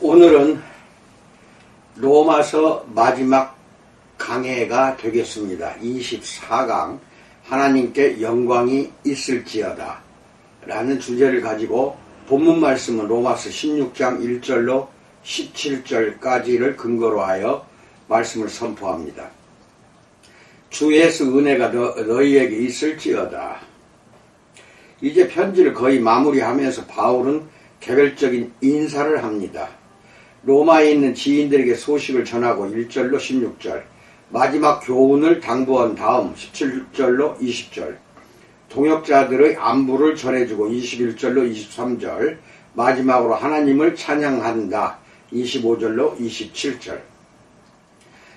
오늘은 로마서 마지막 강해가 되겠습니다. 24강 하나님께 영광이 있을지어다 라는 주제를 가지고 본문 말씀은 로마서 16장 1절로 17절까지를 근거로 하여 말씀을 선포합니다. 주 예수 은혜가 너희에게 있을지어다. 이제 편지를 거의 마무리하면서 바울은 개별적인 인사를 합니다. 로마에 있는 지인들에게 소식을 전하고 1절로 16절, 마지막 교훈을 당부한 다음 17절로 20절, 동역자들의 안부를 전해주고 21절로 23절, 마지막으로 하나님을 찬양한다 25절로 27절.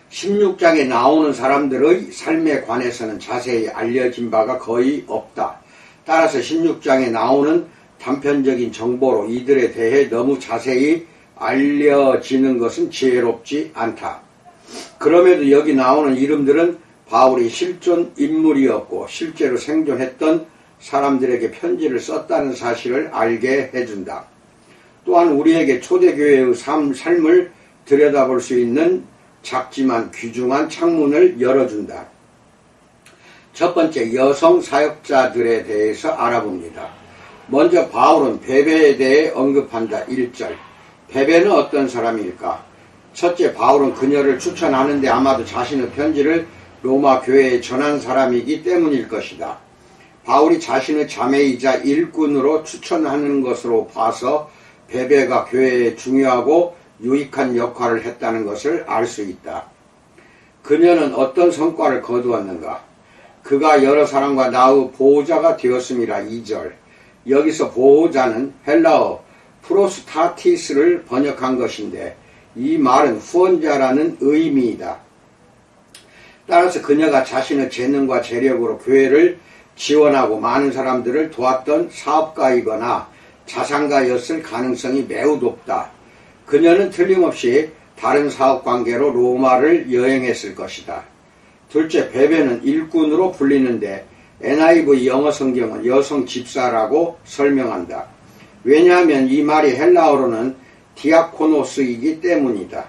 16장에 나오는 사람들의 삶에 관해서는 자세히 알려진 바가 거의 없다. 따라서 16장에 나오는 단편적인 정보로 이들에 대해 너무 자세히 알려지는 것은 지혜롭지 않다. 그럼에도 여기 나오는 이름들은 바울이 실존 인물이었고 실제로 생존했던 사람들에게 편지를 썼다는 사실을 알게 해준다. 또한 우리에게 초대교회의 삶을 들여다볼 수 있는 작지만 귀중한 창문을 열어준다. 첫 번째, 여성 사역자들에 대해서 알아봅니다. 먼저 바울은 베베에 대해 언급한다. 1절. 베베는 어떤 사람일까? 첫째, 바울은 그녀를 추천하는데 아마도 자신의 편지를 로마 교회에 전한 사람이기 때문일 것이다. 바울이 자신의 자매이자 일꾼으로 추천하는 것으로 봐서 베베가 교회에 중요하고 유익한 역할을 했다는 것을 알 수 있다. 그녀는 어떤 성과를 거두었는가? 그가 여러 사람과 나의 보호자가 되었음이라. 2절. 여기서 보호자는 헬라어 프로스타티스를 번역한 것인데 이 말은 후원자라는 의미이다. 따라서 그녀가 자신의 재능과 재력으로 교회를 지원하고 많은 사람들을 도왔던 사업가이거나 자산가였을 가능성이 매우 높다. 그녀는 틀림없이 다른 사업관계로 로마를 여행했을 것이다. 둘째, 베베는 일꾼으로 불리는데 NIV 영어 성경은 여성 집사라고 설명한다. 왜냐하면 이 말이 헬라어로는 디아코노스이기 때문이다.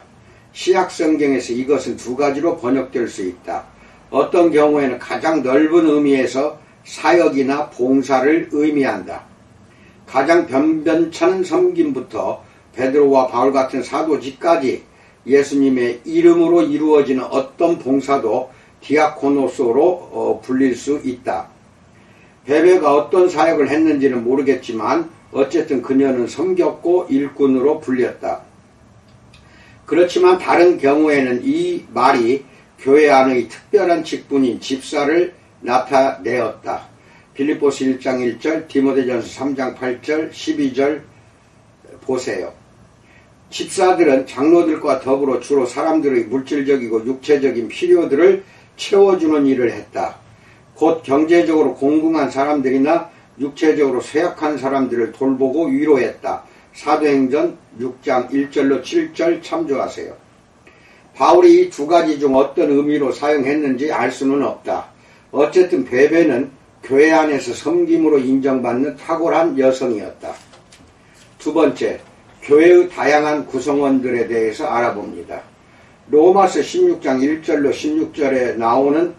시약 성경에서 이것은 두 가지로 번역될 수 있다. 어떤 경우에는 가장 넓은 의미에서 사역이나 봉사를 의미한다. 가장 변변찮은 섬김부터 베드로와 바울 같은 사도직까지 예수님의 이름으로 이루어지는 어떤 봉사도 디아코노스로 불릴 수 있다. 베베가 어떤 사역을 했는지는 모르겠지만 어쨌든 그녀는 섬겼고 일꾼으로 불렸다. 그렇지만 다른 경우에는 이 말이 교회 안의 특별한 직분인 집사를 나타내었다. 빌립보서 1장 1절, 디모데전서 3장 8절, 12절 보세요. 집사들은 장로들과 더불어 주로 사람들의 물질적이고 육체적인 필요들을 채워주는 일을 했다. 곧 경제적으로 공공한 사람들이나 육체적으로 쇠약한 사람들을 돌보고 위로했다. 사도행전 6장 1절로 7절 참조하세요. 바울이 이 두 가지 중 어떤 의미로 사용했는지 알 수는 없다. 어쨌든 베베는 교회 안에서 섬김으로 인정받는 탁월한 여성이었다. 두 번째, 교회의 다양한 구성원들에 대해서 알아봅니다. 로마서 16장 1절로 16절에 나오는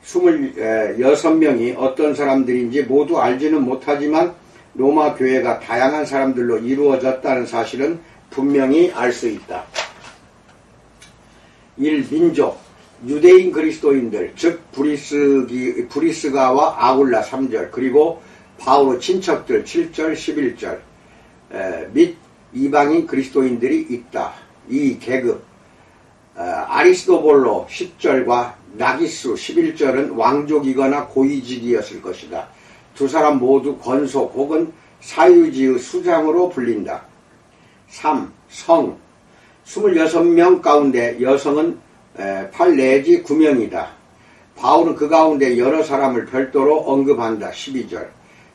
26명이 어떤 사람들인지 모두 알지는 못하지만 로마 교회가 다양한 사람들로 이루어졌다는 사실은 분명히 알 수 있다. 1. 민족, 유대인 그리스도인들, 즉 브리스가와 아굴라 3절, 그리고 바울의 친척들 7절, 11절, 및 이방인 그리스도인들이 있다. 2. 계급, 아리스도볼로 10절과 나기수 11절은 왕족이거나 고위직이었을 것이다. 두 사람 모두 권속 혹은 사유지의 수장으로 불린다. 3. 성, 26명 가운데 여성은 8 내지 9명이다. 바울은 그 가운데 여러 사람을 별도로 언급한다. 12절.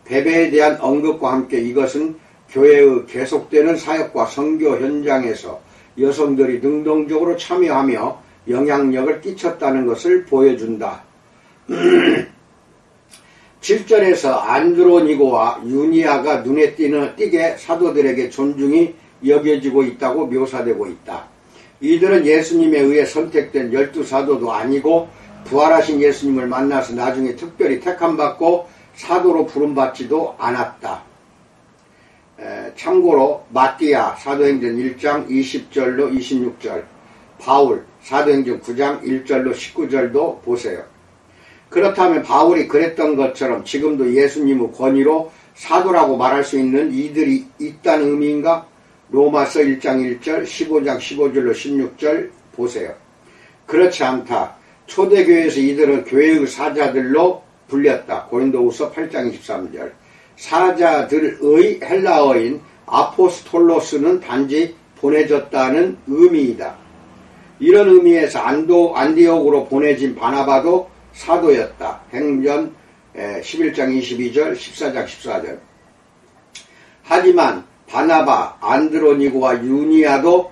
베베에 대한 언급과 함께 이것은 교회의 계속되는 사역과 선교 현장에서 여성들이 능동적으로 참여하며 영향력을 끼쳤다는 것을 보여준다. 7절에서 안드로니고와 유니아가 눈에 띄게 사도들에게 존중이 여겨지고 있다고 묘사되고 있다. 이들은 예수님에 의해 선택된 12사도도 아니고 부활하신 예수님을 만나서 나중에 특별히 택함받고 사도로 부름받지도 않았다. 참고로 마띠아 사도행전 1장 20절로 26절, 바울 사도행전 9장 1절로 19절도 보세요. 그렇다면 바울이 그랬던 것처럼 지금도 예수님의 권위로 사도라고 말할 수 있는 이들이 있다는 의미인가? 로마서 1장 1절, 15장 15절로 16절 보세요. 그렇지 않다. 초대교회에서 이들은 교회의 사자들로 불렸다. 고린도후서 8장 23절. 사자들의 헬라어인 아포스톨로스는 단지 보내졌다는 의미이다. 이런 의미에서 안디옥으로 보내진 바나바도 사도였다. 행전 11장 22절, 14장 14절. 하지만 바나바, 안드로니고와 유니아도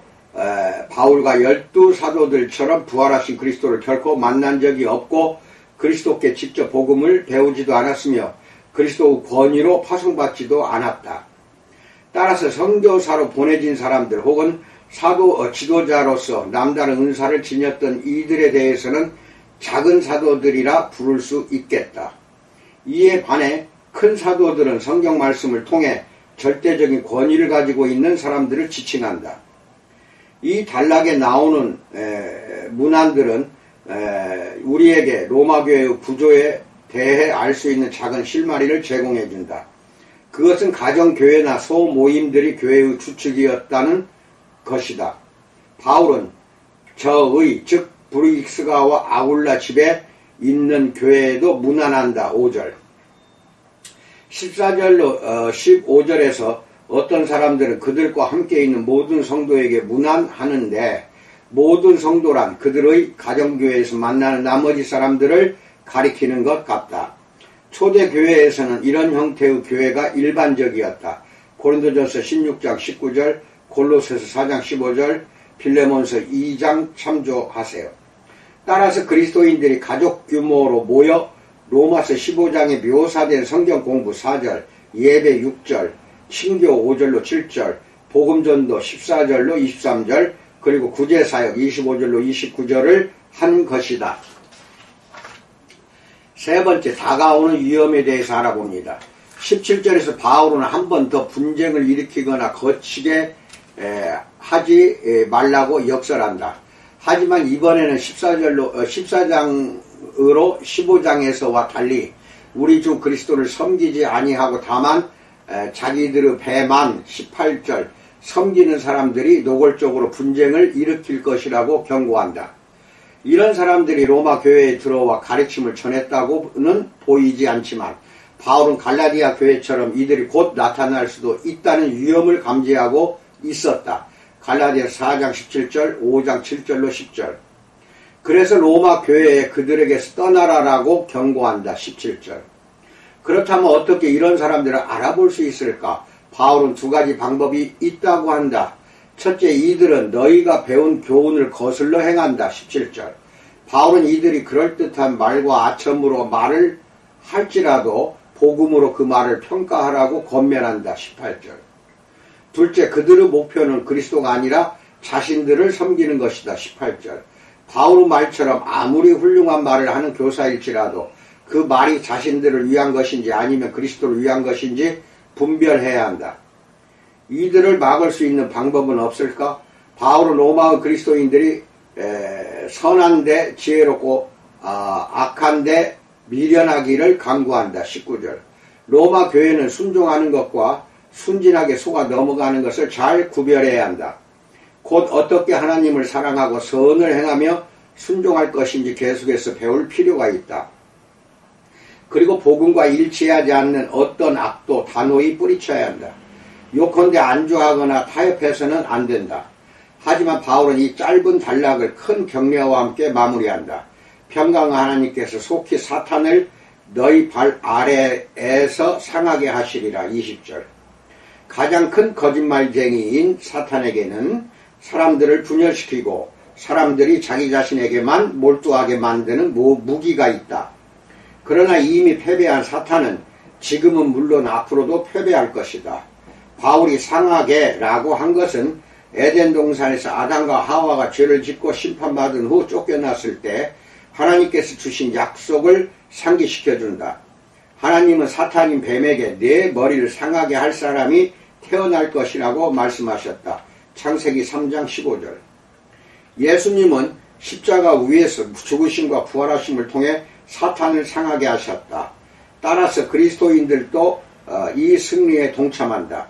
바울과 12사도들처럼 부활하신 그리스도를 결코 만난 적이 없고 그리스도께 직접 복음을 배우지도 않았으며 그리스도의 권위로 파송받지도 않았다. 따라서 선교사로 보내진 사람들 혹은 사도 지도자로서 남다른 은사를 지녔던 이들에 대해서는 작은 사도들이라 부를 수 있겠다. 이에 반해 큰 사도들은 성경 말씀을 통해 절대적인 권위를 가지고 있는 사람들을 지칭한다. 이 단락에 나오는 문안들은 우리에게 로마교회의 구조에 대해 알 수 있는 작은 실마리를 제공해준다. 그것은 가정교회나 소모임들이 교회의 주축이었다는 것이다. 바울은 저의 즉 브루익스가와 아굴라 집에 있는 교회에도 문안한다. 5절 14절로 15절에서 어떤 사람들은 그들과 함께 있는 모든 성도에게 문안하는데 모든 성도란 그들의 가정교회에서 만나는 나머지 사람들을 가리키는 것 같다. 초대교회에서는 이런 형태의 교회가 일반적이었다. 고린도전서 16장 19절, 골로새서 4장 15절, 빌레몬서 2장 참조하세요. 따라서 그리스도인들이 가족 규모로 모여 로마서 15장에 묘사된 성경 공부 4절, 예배 6절, 신교 5절로 7절, 복음전도 14절로 23절, 그리고 구제사역 25절로 29절을 한 것이다. 세 번째, 다가오는 위험에 대해서 알아봅니다. 17절에서 바울은 한 번 더 분쟁을 일으키거나 거치게 하지 말라고 역설한다. 하지만 이번에는 14장으로 15장에서와 달리 우리 주 그리스도를 섬기지 아니하고 다만 자기들의 배만 18절 섬기는 사람들이 노골적으로 분쟁을 일으킬 것이라고 경고한다. 이런 사람들이 로마 교회에 들어와 가르침을 전했다고는 보이지 않지만 바울은 갈라디아 교회처럼 이들이 곧 나타날 수도 있다는 위험을 감지하고 있었다. 갈라디아 4장 17절, 5장 7절로 10절. 그래서 로마 교회에 그들에게서 떠나라라고 경고한다. 17절. 그렇다면 어떻게 이런 사람들을 알아볼 수 있을까? 바울은 두 가지 방법이 있다고 한다. 첫째, 이들은 너희가 배운 교훈을 거슬러 행한다. 17절. 바울은 이들이 그럴듯한 말과 아첨으로 말을 할지라도 복음으로 그 말을 평가하라고 권면한다. 18절. 둘째, 그들의 목표는 그리스도가 아니라 자신들을 섬기는 것이다. 18절. 바울의 말처럼 아무리 훌륭한 말을 하는 교사일지라도 그 말이 자신들을 위한 것인지 아니면 그리스도를 위한 것인지 분별해야 한다. 이들을 막을 수 있는 방법은 없을까? 바울은 로마의 그리스도인들이 선한데 지혜롭고 악한데 미련하기를 강구한다. 19절. 로마 교회는 순종하는 것과 순진하게 속아 넘어가는 것을 잘 구별해야 한다. 곧 어떻게 하나님을 사랑하고 선을 행하며 순종할 것인지 계속해서 배울 필요가 있다. 그리고 복음과 일치하지 않는 어떤 악도 단호히 뿌리쳐야 한다. 요컨대 안주하거나 타협해서는 안 된다. 하지만 바울은 이 짧은 단락을 큰 격려와 함께 마무리한다. 평강의 하나님께서 속히 사탄을 너희 발 아래에서 상하게 하시리라. 20절. 가장 큰 거짓말쟁이인 사탄에게는 사람들을 분열시키고 사람들이 자기 자신에게만 몰두하게 만드는 무기가 있다. 그러나 이미 패배한 사탄은 지금은 물론 앞으로도 패배할 것이다. 바울이 상하게라고 한 것은 에덴 동산에서 아담과 하와가 죄를 짓고 심판받은 후 쫓겨났을 때 하나님께서 주신 약속을 상기시켜준다. 하나님은 사탄인 뱀에게 내 머리를 상하게 할 사람이 태어날 것이라고 말씀하셨다. 창세기 3장 15절. 예수님은 십자가 위에서 죽으심과 부활하심을 통해 사탄을 상하게 하셨다. 따라서 그리스도인들도 이 승리에 동참한다.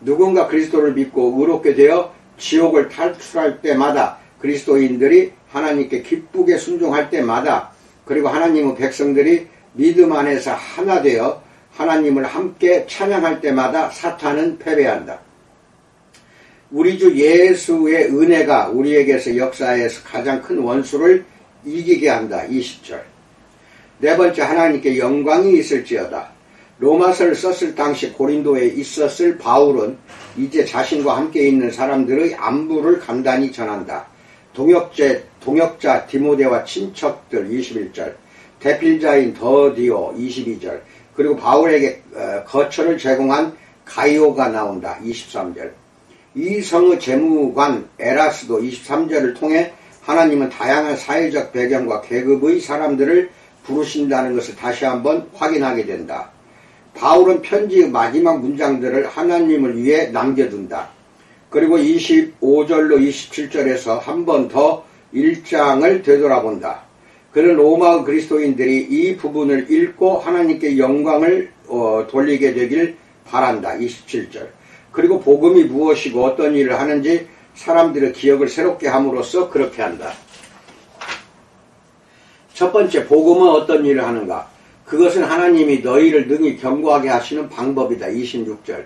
누군가 그리스도를 믿고 의롭게 되어 지옥을 탈출할 때마다 그리스도인들이 하나님께 기쁘게 순종할 때마다 그리고 하나님의 백성들이 믿음 안에서 하나 되어 하나님을 함께 찬양할 때마다 사탄은 패배한다. 우리 주 예수의 은혜가 우리에게서 역사에서 가장 큰 원수를 이기게 한다. 20절. 네 번째, 하나님께 영광이 있을지어다. 로마서를 썼을 당시 고린도에 있었을 바울은 이제 자신과 함께 있는 사람들의 안부를 간단히 전한다. 동역자 디모데와 친척들 21절, 대필자인 더디오 22절, 그리고 바울에게 거처를 제공한 가이오가 나온다. 23절. 이 성의 재무관 에라스도 23절을 통해 하나님은 다양한 사회적 배경과 계급의 사람들을 부르신다는 것을 다시 한번 확인하게 된다. 바울은 편지의 마지막 문장들을 하나님을 위해 남겨둔다. 그리고 25절로 27절에서 한 번 더 1장을 되돌아본다. 그는 로마 그리스도인들이 이 부분을 읽고 하나님께 영광을 돌리게 되길 바란다. 27절. 그리고 복음이 무엇이고 어떤 일을 하는지 사람들의 기억을 새롭게 함으로써 그렇게 한다. 첫 번째, 복음은 어떤 일을 하는가? 그것은 하나님이 너희를 능히 견고하게 하시는 방법이다. 26절.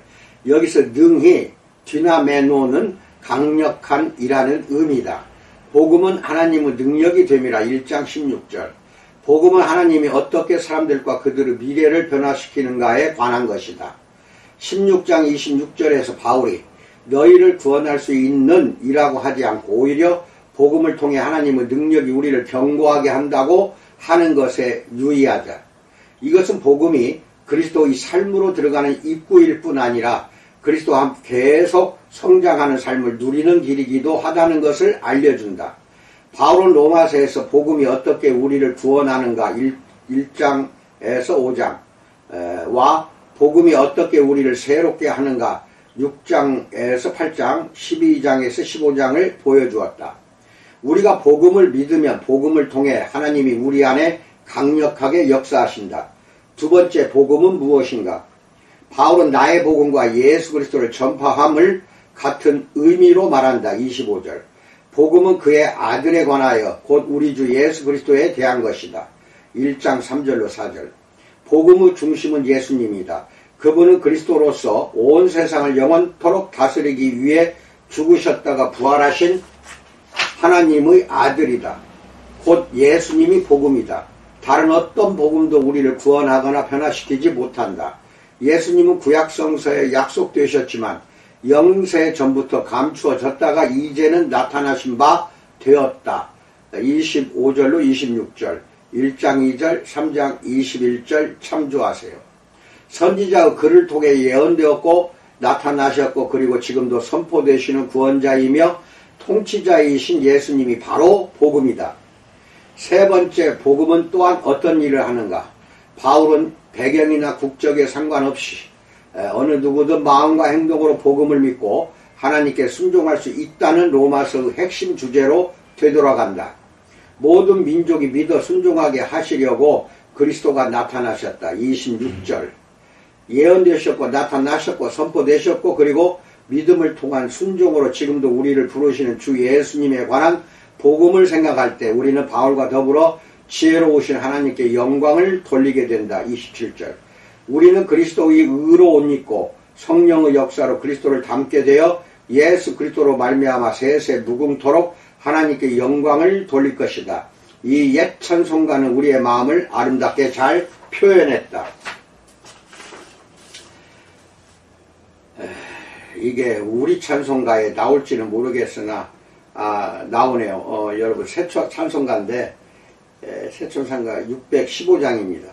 여기서 능히, 디나메노는 강력한 이라는 의미다. 복음은 하나님의 능력이 됨이라. 1장 16절. 복음은 하나님이 어떻게 사람들과 그들의 미래를 변화시키는가에 관한 것이다. 16장 26절에서 바울이 너희를 구원할 수 있는 이라고 하지 않고 오히려 복음을 통해 하나님의 능력이 우리를 견고하게 한다고 하는 것에 유의하자. 이것은 복음이 그리스도의 삶으로 들어가는 입구일 뿐 아니라 그리스도와 함께 계속 성장하는 삶을 누리는 길이기도 하다는 것을 알려준다. 바울은 로마서에서 복음이 어떻게 우리를 구원하는가 1장에서 5장과 복음이 어떻게 우리를 새롭게 하는가 6장에서 8장, 12장에서 15장을 보여주었다. 우리가 복음을 믿으면 복음을 통해 하나님이 우리 안에 강력하게 역사하신다. 두 번째, 복음은 무엇인가? 바울은 나의 복음과 예수 그리스도를 전파함을 같은 의미로 말한다. 25절. 복음은 그의 아들에 관하여 곧 우리 주 예수 그리스도에 대한 것이다. 1장 3절로 4절. 복음의 중심은 예수님이다. 그분은 그리스도로서 온 세상을 영원토록 다스리기 위해 죽으셨다가 부활하신 하나님의 아들이다. 곧 예수님이 복음이다. 다른 어떤 복음도 우리를 구원하거나 변화시키지 못한다. 예수님은 구약성서에 약속되셨지만 영세 전부터 감추어졌다가 이제는 나타나신 바 되었다. 25절로 26절, 1장 2절, 3장 21절 참조하세요. 선지자의 글을 통해 예언되었고 나타나셨고 그리고 지금도 선포되시는 구원자이며 통치자이신 예수님이 바로 복음이다. 세 번째, 복음은 또한 어떤 일을 하는가? 바울은 배경이나 국적에 상관없이 어느 누구든 마음과 행동으로 복음을 믿고 하나님께 순종할 수 있다는 로마서의 핵심 주제로 되돌아간다. 모든 민족이 믿어 순종하게 하시려고 그리스도가 나타나셨다. 26절. 예언되셨고 나타나셨고 선포되셨고 그리고 믿음을 통한 순종으로 지금도 우리를 부르시는 주 예수님에 관한 복음을 생각할 때 우리는 바울과 더불어 지혜로우신 하나님께 영광을 돌리게 된다. 27절. 우리는 그리스도의 의로 옷 입고 성령의 역사로 그리스도를 닮게 되어 예수 그리스도로 말미암아 세세 무궁토록 하나님께 영광을 돌릴 것이다. 이 옛 찬송가는 우리의 마음을 아름답게 잘 표현했다. 이게 우리 찬송가에 나올지는 모르겠으나 나오네요. 여러분 새 찬송가인데 새 찬송가 615장입니다.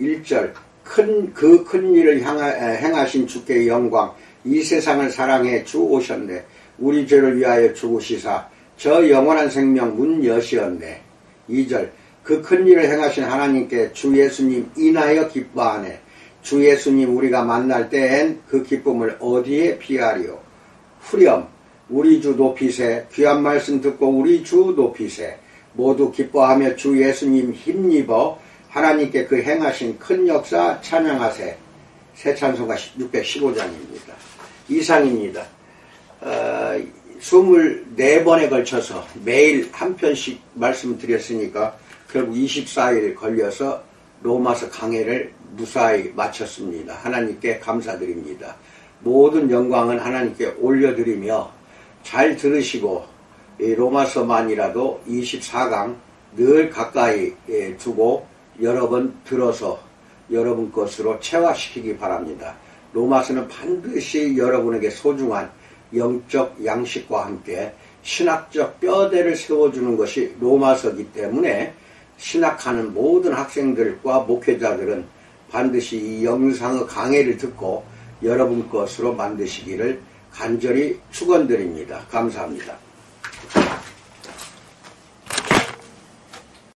1절 큰 일을 행하신 주께 영광 이 세상을 사랑해 주 오셨네. 우리 죄를 위하여 죽으시사 저 영원한 생명 문 여시었네. 2절 그 큰 일을 행하신 하나님께 주 예수님 인하여 기뻐하네. 주 예수님 우리가 만날 때엔 그 기쁨을 어디에 피하리요. 후렴 우리 주 높이세. 귀한 말씀 듣고 우리 주 높이세. 모두 기뻐하며 주 예수님 힘입어 하나님께 그 행하신 큰 역사 찬양하세. 새 찬송가 615장입니다. 이상입니다. 24번에 걸쳐서 매일 한 편씩 말씀드렸으니까 결국 24일 걸려서 로마서 강해를 무사히 마쳤습니다. 하나님께 감사드립니다. 모든 영광은 하나님께 올려드리며 잘 들으시고 로마서만이라도 24강 늘 가까이 두고 여러 번 들어서 여러분 것으로 체화시키기 바랍니다. 로마서는 반드시 여러분에게 소중한 영적 양식과 함께 신학적 뼈대를 세워주는 것이 로마서이기 때문에 신학하는 모든 학생들과 목회자들은 반드시 이 영상의 강해를 듣고 여러분 것으로 만드시기를 간절히 축원드립니다. 감사합니다.